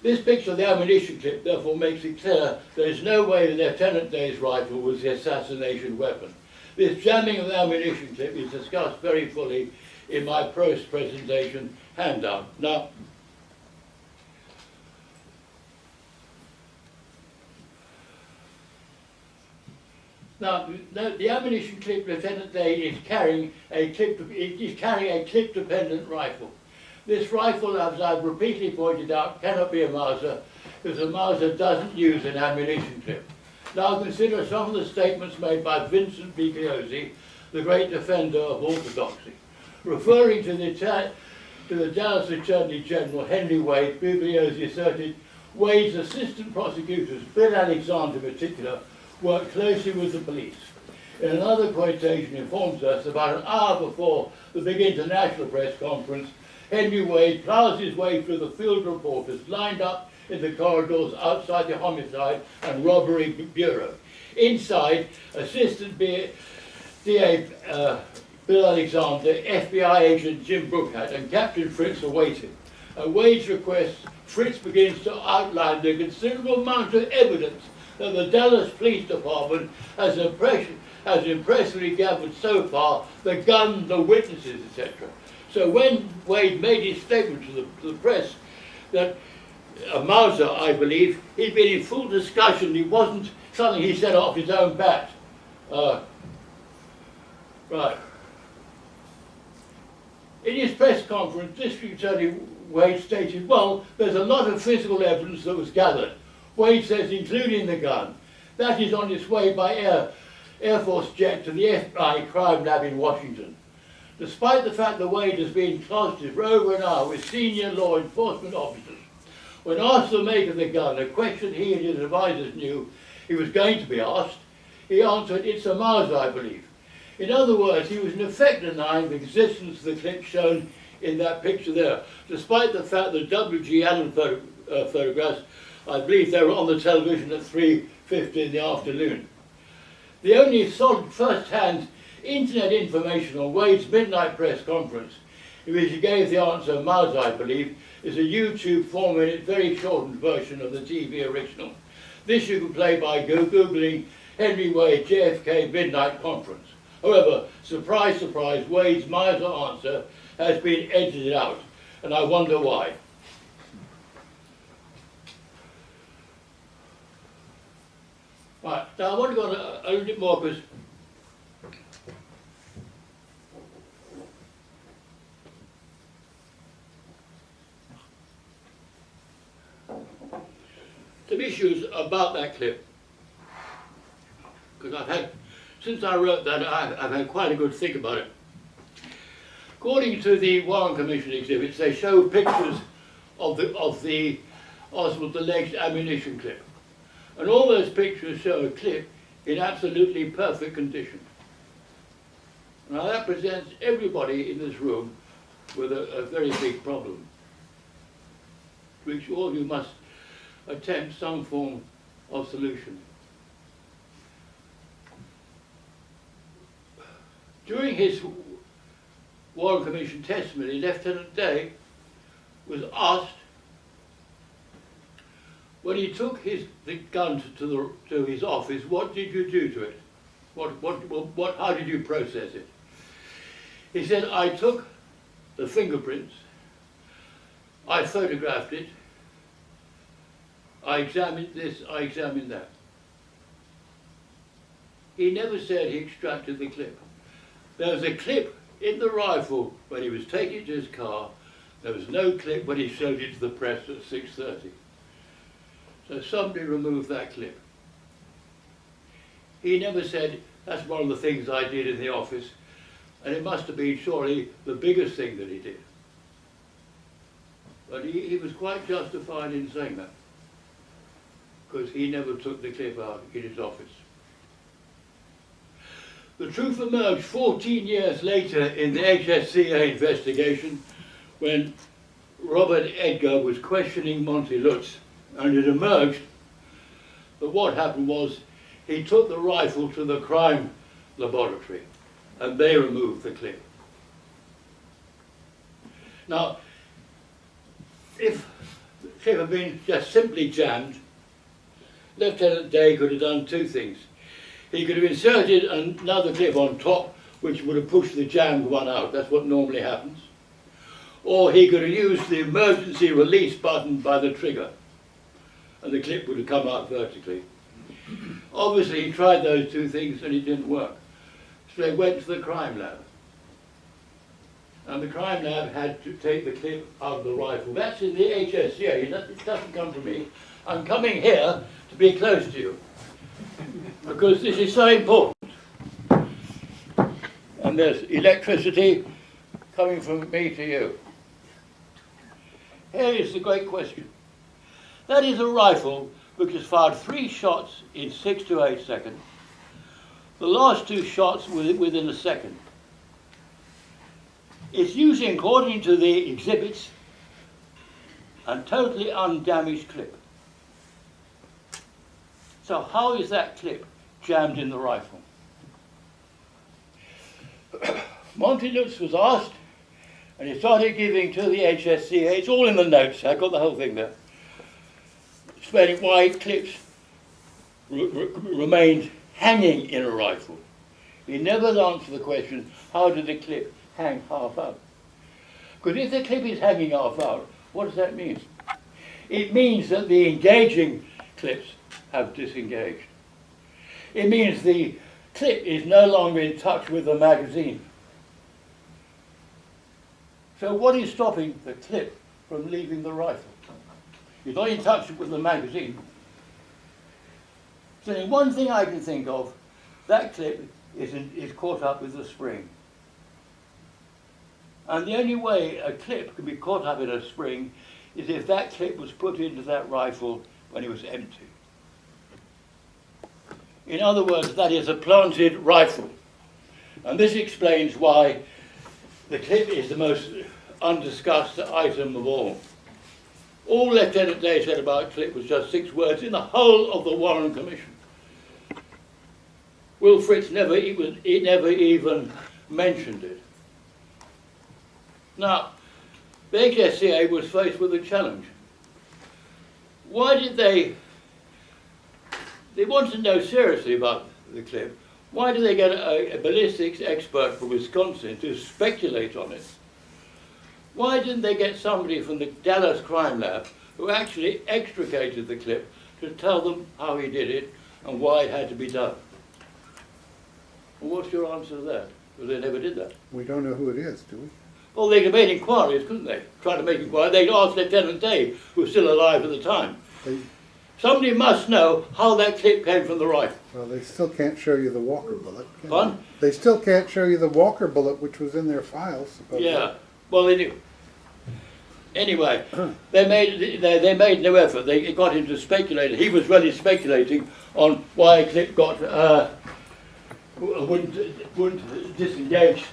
Speaker 1: This picture of the ammunition clip therefore makes it clear there is no way that Lieutenant Day's rifle was the assassination weapon. This jamming of the ammunition clip is discussed very fully in my post-presentation handout. Now, the ammunition clip Lieutenant Day is carrying a clip-dependent rifle. This rifle, as I've repeatedly pointed out, cannot be a Mauser, because a Mauser doesn't use an ammunition clip. Now consider some of the statements made by Vincent Bugliosi, the great defender of orthodoxy. Referring to the Dallas Attorney General, Henry Wade, Bugliosi asserted, Wade's assistant prosecutors, Bill Alexander in particular, worked closely with the police. In another quotation informs us about an hour before the big international press conference, Henry Wade plows his way through the field reporters lined up in the corridors outside the Homicide and Robbery Bureau. Inside, Assistant DA Bill Alexander, FBI agent Jim Brookhat, and Captain Fritz await him. At Wade's request, Fritz begins to outline the considerable amount of evidence that the Dallas Police Department has impressively gathered so far, the gun, the witnesses, etc. So when Wade made his statement to the press that Mauser, I believe, he'd been in full discussion, it wasn't something he said off his own bat. Right. In his press conference, District Attorney Wade stated, well, there's a lot of physical evidence that was gathered. Wade says, including the gun. That is on its way by Air Force jet to the FBI crime lab in Washington. Despite the fact that Wade has been closeted for over an hour with senior law enforcement officers, when asked the make of the gun, a question he and his advisors knew he was going to be asked, he answered, it's a Mauser, I believe. In other words, he was in effect denying the existence of the clip shown in that picture there, despite the fact that W.G. Allen photographs, I believe they were on the television at 3:50 in the afternoon. The only solid first-hand internet information on Wade's midnight press conference, in which he gave the answer Mauser, I believe, is a YouTube 4-minute, very shortened version of the TV original. This you can play by Googling Henry Wade JFK midnight conference. However, surprise, surprise, Wade's Mauser answer has been edited out, and I wonder why. Right, now I want to go on a little bit more because some issues about that clip, because since I wrote that, I've had quite a good think about it. According to the Warren Commission exhibits, they show pictures of the Oswald alleged ammunition clip. And all those pictures show a clip in absolutely perfect condition. Now that presents everybody in this room with a very big problem, which all of you must attempt some form of solution. During his Warren Commission testimony, Lieutenant Day was asked, when he took the gun to his office, what did you do to it? How did you process it? He said, I took the fingerprints, I photographed it, I examined this, I examined that. He never said he extracted the clip. There was a clip in the rifle when he was taking it to his car. There was no clip when he showed it to the press at 6:30. So somebody removed that clip. He never said, that's one of the things I did in the office, and it must have been surely the biggest thing that he did. But he was quite justified in saying that, because he never took the clip out in his office. The truth emerged 14 years later in the HSCA investigation when Robert Edgar was questioning Monty Lutz, and it emerged that what happened was he took the rifle to the crime laboratory and they removed the clip. Now, if the clip had been just simply jammed, Lieutenant Day could have done two things. He could have inserted another clip on top which would have pushed the jammed one out. That's what normally happens. Or he could have used the emergency release button by the trigger and the clip would have come out vertically. Obviously he tried those two things and it didn't work. So they went to the crime lab. And the crime lab had to take the clip out of the rifle. That's in the HSCA, it doesn't come from me. I'm coming here to be close to you, because this is so important. And there's electricity coming from me to you. Here is the great question. That is a rifle which has fired 3 shots in 6 to 8 seconds. The last 2 shots within a second. It's using, according to the exhibits, a totally undamaged clip. So how is that clip jammed in the rifle? Monty Lutz was asked, And he started giving to the HSCA, it's all in the notes, I got the whole thing there, explaining why clips remained hanging in a rifle. He never answered the question, how did the clip hang half out? Because if the clip is hanging half out, what does that mean? It means that the engaging clips have disengaged. It means the clip is no longer in touch with the magazine. So what is stopping the clip from leaving the rifle? You're not in touch with the magazine. So the one thing I can think of, that clip is caught up with the spring. And the only way a clip can be caught up in a spring is if that clip was put into that rifle when it was empty. In other words, that is a planted rifle. And this explains why the clip is the most undiscussed item of all. All Lieutenant Day said about clip was just 6 words in the whole of the Warren Commission. Will Fritz never even mentioned it. Now, the HSCA was faced with a challenge. Why did they wanted to know seriously about the clip, why did they get a ballistics expert from Wisconsin to speculate on it? Why didn't they get somebody from the Dallas crime lab who actually extricated the clip to tell them how he did it and why it had to be done? Well, what's your answer to that? Because they never did that.
Speaker 2: We don't know who it is, do we?
Speaker 1: Well, they could have made inquiries, couldn't they? Try to make inquiries. They'd asked Lieutenant Day, who was still alive at the time. Somebody must know how that clip came from the rifle.
Speaker 2: Well, they still can't show you the Walker bullet, can
Speaker 1: Pardon?
Speaker 2: they? They still can't show you the Walker bullet, which was in their files, supposedly.
Speaker 1: Yeah, well, they knew. Anyway, they made no effort. They got him to speculate. He was really speculating on why a clip got wouldn't disengage,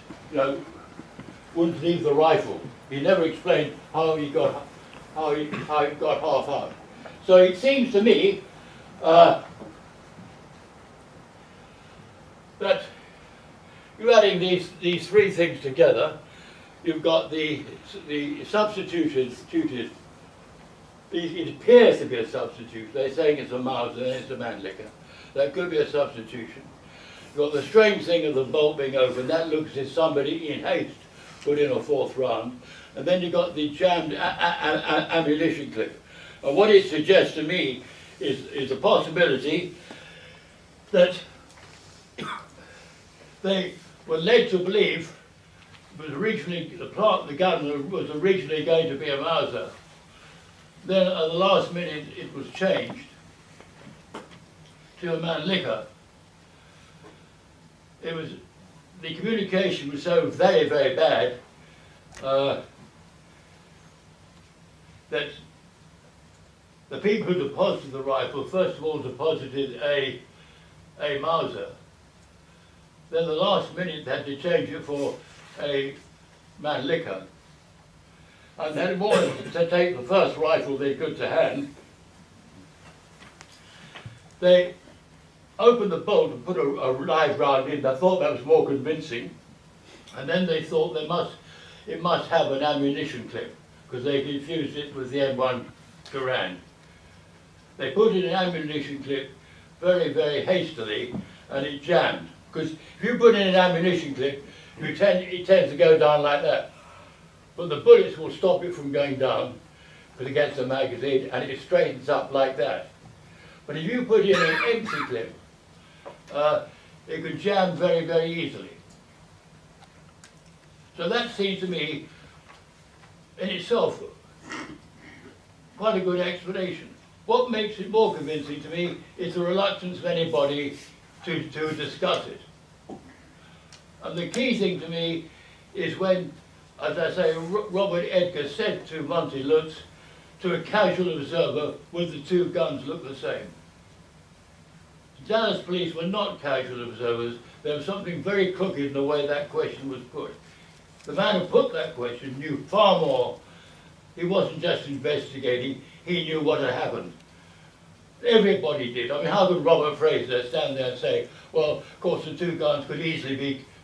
Speaker 1: wouldn't leave the rifle. He never explained how he got half out. So it seems to me that you're adding these 3 things together. You've got the substituted, it appears to be a substitute. They're saying it's a Mauser and it's a Mannlicher. That could be a substitution. You've got the strange thing of the bolt being open. That looks as somebody in haste put in a 4th round. And then you've got the jammed ammunition clip. And what it suggests to me is a possibility that they were led to believe it was originally the gun was originally going to be a Mauser. Then at the last minute it was changed to a Mannlicher. The communication was so very, very bad that the people who deposited the rifle first of all deposited a Mauser. Then the last minute they had to change it for a Mannlicher. And then wanted to take the first rifle they could to hand. They opened the bolt and put a live round in. They thought that was more convincing. And then they thought it must have an ammunition clip because they confused it with the M1 Garand. They put in an ammunition clip very, very hastily and it jammed. Because if you put in an ammunition clip, it tends to go down like that. But the bullets will stop it from going down because it gets the magazine and it straightens up like that. But if you put in an empty clip, it could jam very, very easily. So that seems to me, in itself, quite a good explanation. What makes it more convincing to me is the reluctance of anybody to discuss it. And the key thing to me is when, as I say, Robert Edgar said to Monty Lutz, to a casual observer, would the 2 guns look the same? Dallas police were not casual observers. There was something very crooked in the way that question was put. The man who put that question knew far more. He wasn't just investigating, he knew what had happened. Everybody did. I mean, how could Robert Fraser stand there and say, well, of course the 2 guns could easily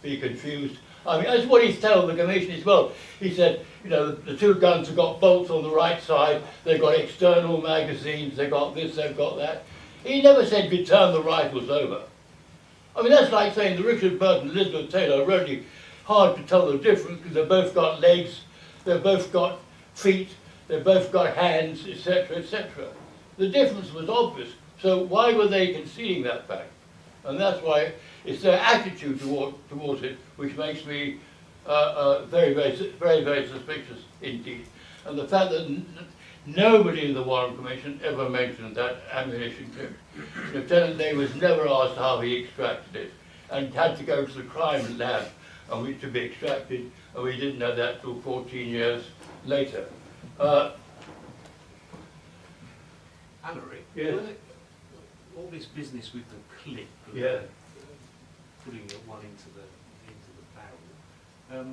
Speaker 1: be confused. I mean, that's what he's telling the commission as well. He said, you know, the two guns have got bolts on the right side, they've got external magazines, they've got this, they've got that. He never said you turn the rifles over. I mean, that's like saying the Richard Burton and Elizabeth Taylor are really hard to tell the difference because they've both got legs, they've both got feet, they've both got hands, etc., etc. The difference was obvious. So why were they conceding that fact? And that's why it's their attitude towards it which makes me very suspicious indeed. And the fact that nobody in the Warren Commission ever mentioned that ammunition clip. Lieutenant Davis never asked how he extracted it and had to go to the crime lab to be extracted, and we didn't know that till 14 years later.
Speaker 3: Alaric,
Speaker 1: yes.
Speaker 3: All this business with the clip,
Speaker 1: Yeah.
Speaker 3: Putting one into the barrel.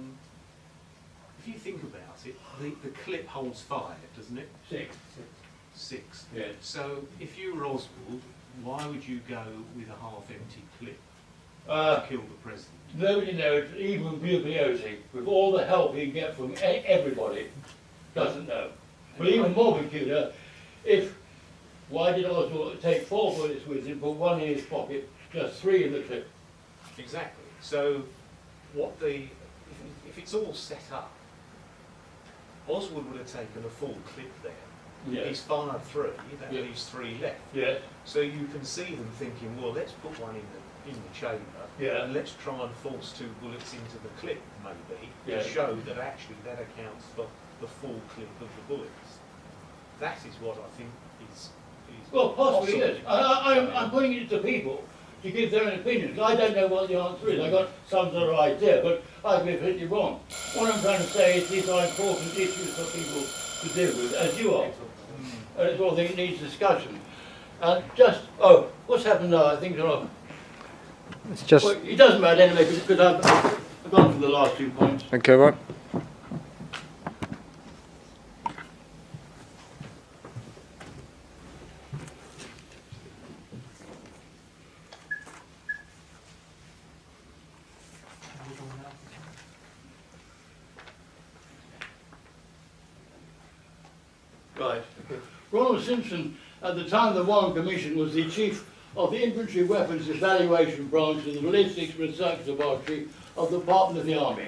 Speaker 3: If you think about it, the clip holds 5, doesn't it? 6.
Speaker 1: Yes.
Speaker 3: So if you were Oswald, why would you go with a half-empty clip
Speaker 1: Uh,
Speaker 3: to kill the president?
Speaker 1: Nobody knows, even Bugliosi, with all the help he can get from everybody, doesn't know. But even more peculiar, why did Oswald take 4 bullets with him, put 1 in his pocket, just 3 in the clip?
Speaker 3: Exactly. So if it's all set up, Oswald would have taken a full clip there.
Speaker 1: Yes.
Speaker 3: He's fired 3, that
Speaker 1: Yeah.
Speaker 3: leaves 3 left.
Speaker 1: Yes.
Speaker 3: So you can see them thinking, well, let's put one in the chamber,
Speaker 1: Yeah.
Speaker 3: and let's try and force 2 bullets into the clip, maybe,
Speaker 1: Yeah.
Speaker 3: to show that actually that accounts for the full clip of the bullets. That is what I think is
Speaker 1: Well, possibly
Speaker 3: possible.
Speaker 1: yes. I'm putting it to people to give their own opinions. I don't know what the answer is. I got some sort of idea, but I could be completely wrong. What I'm trying to say is these are important issues for people to deal with, as you are. And it's all I think it needs discussion. And what's happened now? I think they're off.
Speaker 4: It's just...
Speaker 1: Well, it doesn't matter anyway, because I've gone for the last 2 points.
Speaker 4: Okay, right.
Speaker 1: Right. Okay. Ronald Simpson, at the time of the Warren Commission, was the chief of the Infantry Weapons Evaluation Branch of the Ballistics Research Laboratory of the Department of the Army.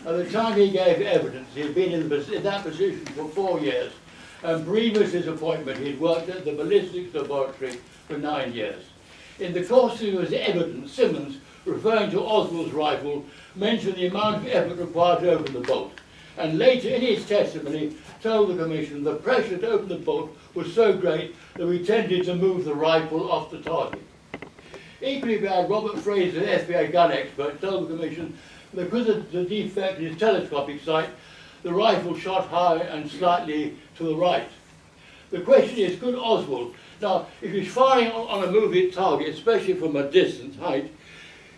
Speaker 1: At the time he gave evidence, he had been in that position for 4 years, and previous to his appointment, he had worked at the Ballistics Laboratory for 9 years. In the course of his evidence, Simmons, referring to Oswald's rifle, mentioned the amount of effort required to open the bolt, and later in his testimony told the Commission the pressure to open the bolt was so great that we tended to move the rifle off the target. Equally bad, Robert Fraser, FBI gun expert, told the Commission that because of the defect in his telescopic sight, the rifle shot high and slightly to the right. The question is, could Oswald, now if he's firing on a moving target, especially from a distant height,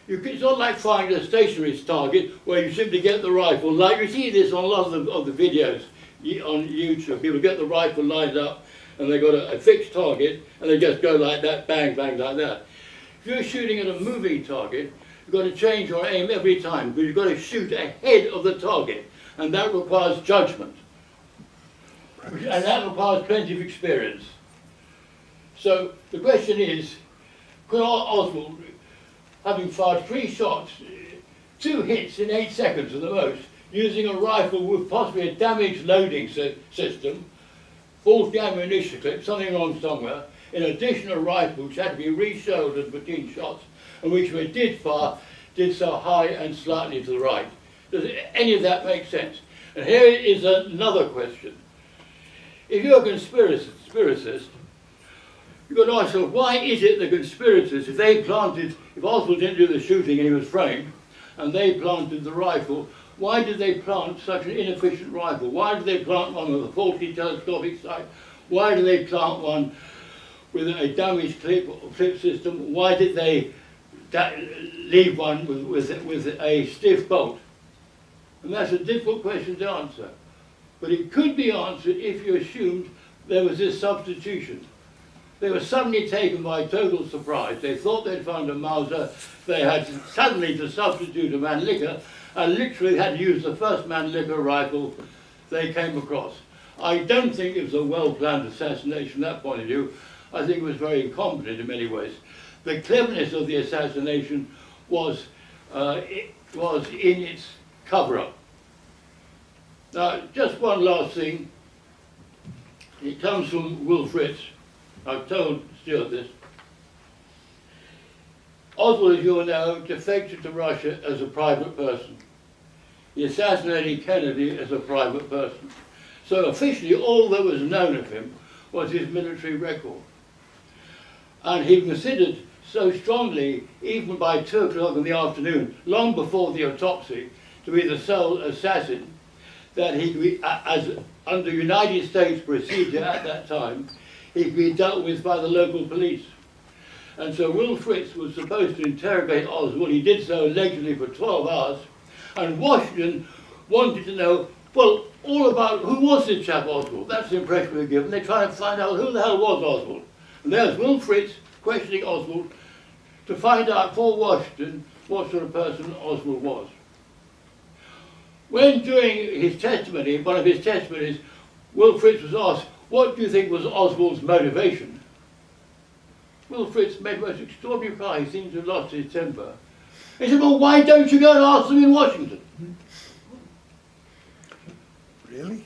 Speaker 1: it's not like firing a stationary target where you simply get the rifle, like you see this on a lot of the videos on YouTube. People get the rifle lined up and they've got a fixed target and they just go like that, bang, bang, like that. If you're shooting at a moving target, you've got to change your aim every time because you've got to shoot ahead of the target, and that requires judgment. And that requires plenty of experience. So the question is, could Oswald, having fired 3 shots, 2 hits in 8 seconds at the most, using a rifle with possibly a damaged loading system, faulty ammunition clip, something wrong somewhere, in addition to a rifle which had to be re-shouldered between shots, and which when it did fire, did so high and slightly to the right. Does any of that make sense? And here is another question. If you're a conspiracist, you've got to ask yourself, why is it the conspirators, if Oswald didn't do the shooting and he was framed, and they planted the rifle, why did they plant such an inefficient rifle? Why did they plant one with a faulty telescopic sight? Why did they plant one with a damaged clip system? Why did they leave one with a stiff bolt? And that's a difficult question to answer. But it could be answered if you assumed there was this substitution. They were suddenly taken by total surprise. They thought they'd found a Mauser. They had suddenly to substitute a Mannlicher, and literally had to use the first man liquor rifle they came across. I don't think it was a well-planned assassination from that point of view. I think it was very incompetent in many ways. The cleverness of the assassination was in its cover-up. Now, just one last thing. It comes from Will Fritz. I've told Stuart this. Oswald, as you all know, defected to Russia as a private person. He assassinated Kennedy as a private person. So officially, all that was known of him was his military record. And he considered so strongly, even by 2 o'clock in the afternoon, long before the autopsy, to be the sole assassin, that he could be, as under United States procedure at that time, he could be dealt with by the local police. And so Will Fritz was supposed to interrogate Oswald. He did so allegedly for 12 hours. And Washington wanted to know, well, all about who was this chap Oswald. That's the impression we were given. They tried to find out who the hell was Oswald. And there's Will Fritz questioning Oswald to find out for Washington what sort of person Oswald was. When during his testimony, one of his testimonies, Will Fritz was asked, what do you think was Oswald's motivation? Will Fritz made a most extraordinary reply. He seems to have lost his temper. He said, well, why don't you go and ask them in Washington?
Speaker 2: Really?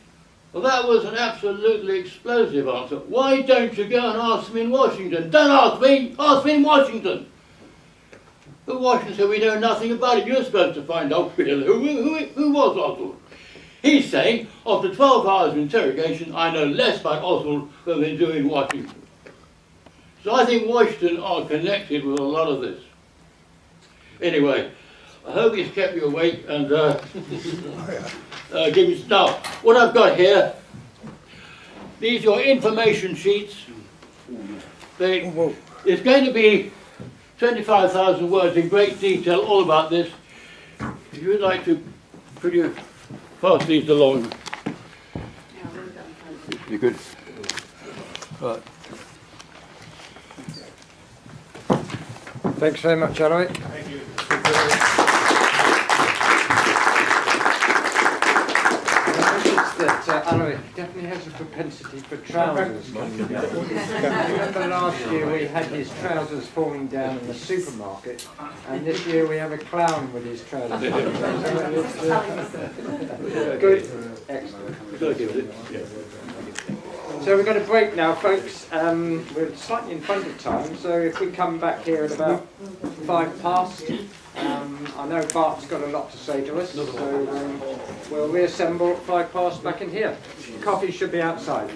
Speaker 1: Well, that was an absolutely explosive answer. Why don't you go and ask them in Washington? Don't ask me in Washington. But Washington said, we know nothing about it. You're supposed to find out who was Oswald. He's saying, after 12 hours of interrogation, I know less about Oswald than they do in Washington. So I think Washington are connected with a lot of this. Anyway, I hope he's kept you awake and give you now. What I've got here, these are your information sheets. It's going to be 25,000 words in great detail all about this. If you would like to, could you pass these along? If you could. Right.
Speaker 4: Thanks very much, Alaric.
Speaker 3: Thank you.
Speaker 4: I noticed that Alaric definitely has a propensity for trousers. I remember last year we had his trousers falling down in the supermarket, and this year we have a clown with his trousers. Good. Excellent. So we're going to break now, folks. We're slightly in front of time, so if we come back here at about 5 past, I know Bart's got a lot to say to us, so we'll reassemble at 5 past back in here. Coffee should be outside.